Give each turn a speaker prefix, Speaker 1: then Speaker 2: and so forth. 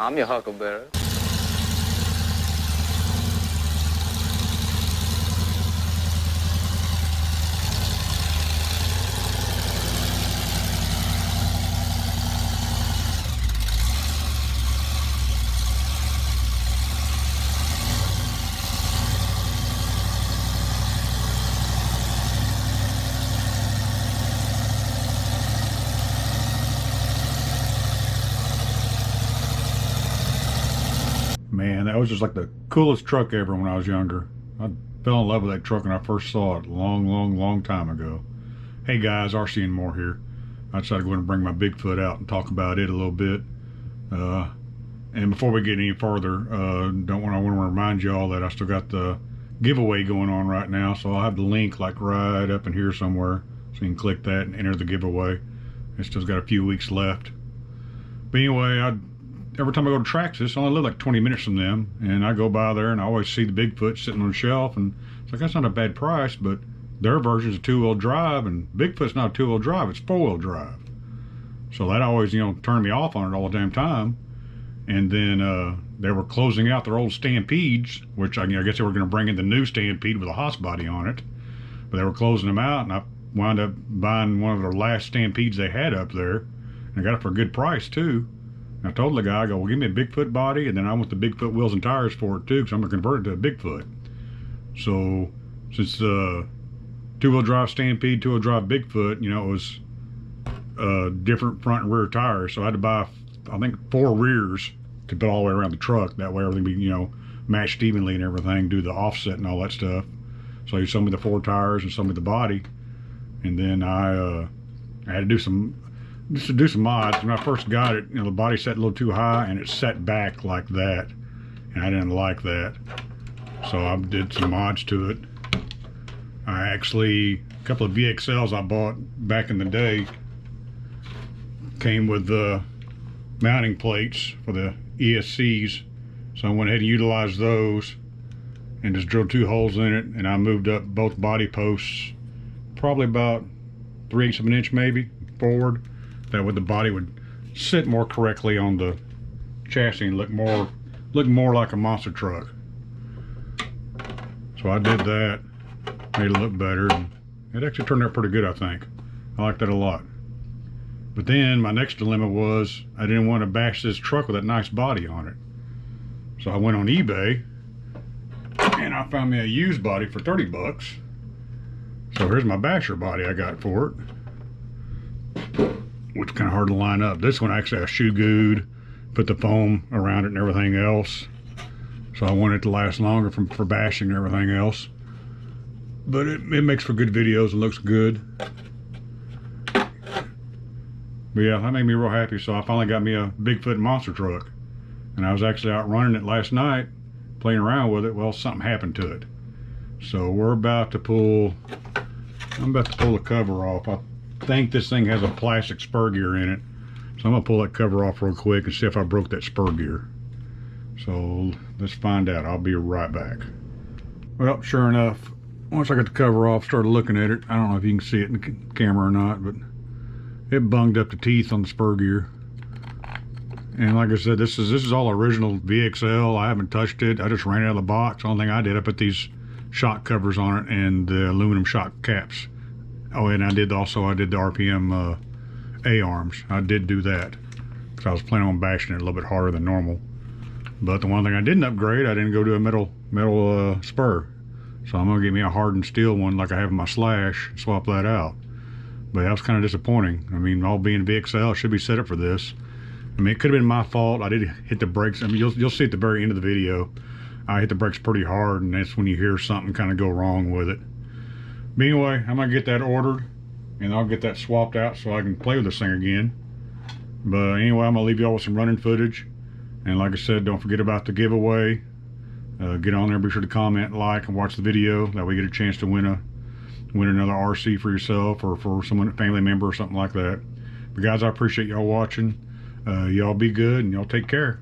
Speaker 1: I'm your huckleberry.
Speaker 2: Man, that was just like the coolest truck ever when I was younger. I fell in love with that truck when I first saw it a long time ago. Hey guys, RC and more here. I decided to go ahead and bring my Bigfoot out and talk about it a little bit. And before we get any further, I want to remind y'all that I still got the giveaway going on right now. So I'll have the link like right up in here somewhere. So you can click that and enter the giveaway. It's still got a few weeks left. But anyway, every time I go to Traxxas, I only live like 20 minutes from them, and I go by there and I always see the Bigfoot sitting on the shelf, and it's like, that's not a bad price, but their version's a two-wheel drive, and Bigfoot's not a two-wheel drive, it's four-wheel drive. So that always, turned me off on it all the damn time. And then they were closing out their old Stampedes, which I guess they were going to bring in the new Stampede with a Haas body on it, but they were closing them out, and I wound up buying one of their last Stampedes they had up there, and I got it for a good price too. I told the guy, I go, well, give me a Bigfoot body, and then I want the Bigfoot wheels and tires for it too, because I'm going to convert it to a Bigfoot. So, since the two-wheel drive Stampede, two-wheel drive Bigfoot, it was different front and rear tires. So I had to buy, I think, 4 rears to put all the way around the truck. That way everything be, matched evenly and everything, do the offset and all that stuff. So he sold me the 4 tires and sold me the body. And then I had to do some mods. When I first got it, the body sat a little too high and it set back like that, and I didn't like that, so I did some mods to it. A couple of VXLs I bought back in the day came with the mounting plates for the ESCs, so I went ahead and utilized those and just drilled 2 holes in it, and I moved up both body posts probably about 3/8 of an inch maybe forward. That way the body would sit more correctly on the chassis and look more like a monster truck. So I did that, made it look better, and it actually turned out pretty good, I think. I like that a lot. But then my next dilemma was I didn't want to bash this truck with that nice body on it. So I went on eBay and I found me a used body for 30 bucks. So here's my basher body I got for it, which is kind of hard to line up. This one actually I shoe gooed, put the foam around it and everything else. So I want it to last longer for bashing and everything else. But it makes for good videos and looks good. But yeah, that made me real happy. So I finally got me a Bigfoot monster truck. And I was actually out running it last night, playing around with it. Well, something happened to it. So I'm about to pull the cover off. I think this thing has a plastic spur gear in it, so I'm gonna pull that cover off real quick and see if I broke that spur gear. So let's find out. I'll be right back. Well, sure enough, once I got the cover off, started looking at it. I don't know if you can see it in the camera or not, but it bunged up the teeth on the spur gear. And like I said, this is all original VXL. I haven't touched it. I just ran it out of the box. The only thing I did, I put these shock covers on it and the aluminum shock caps. Oh, and I did the RPM A-arms. I did do that because I was planning on bashing it a little bit harder than normal. But the one thing I didn't upgrade, I didn't go to a metal spur. So I'm gonna get me a hardened steel one like I have in my Slash, swap that out. But that was kind of disappointing. I mean, all being VXL, should be set up for this. I mean, it could have been my fault. I did hit the brakes. I mean, you'll see at the very end of the video, I hit the brakes pretty hard, and that's when you hear something kind of go wrong with it. But anyway, I'm gonna get that ordered, and I'll get that swapped out so I can play with this thing again. But anyway, I'm gonna leave y'all with some running footage. And like I said, don't forget about the giveaway. Get on there, be sure to comment, like, and watch the video. That way you get a chance to win another RC for yourself or for someone, a family member or something like that. But guys, I appreciate y'all watching. Y'all be good and y'all take care.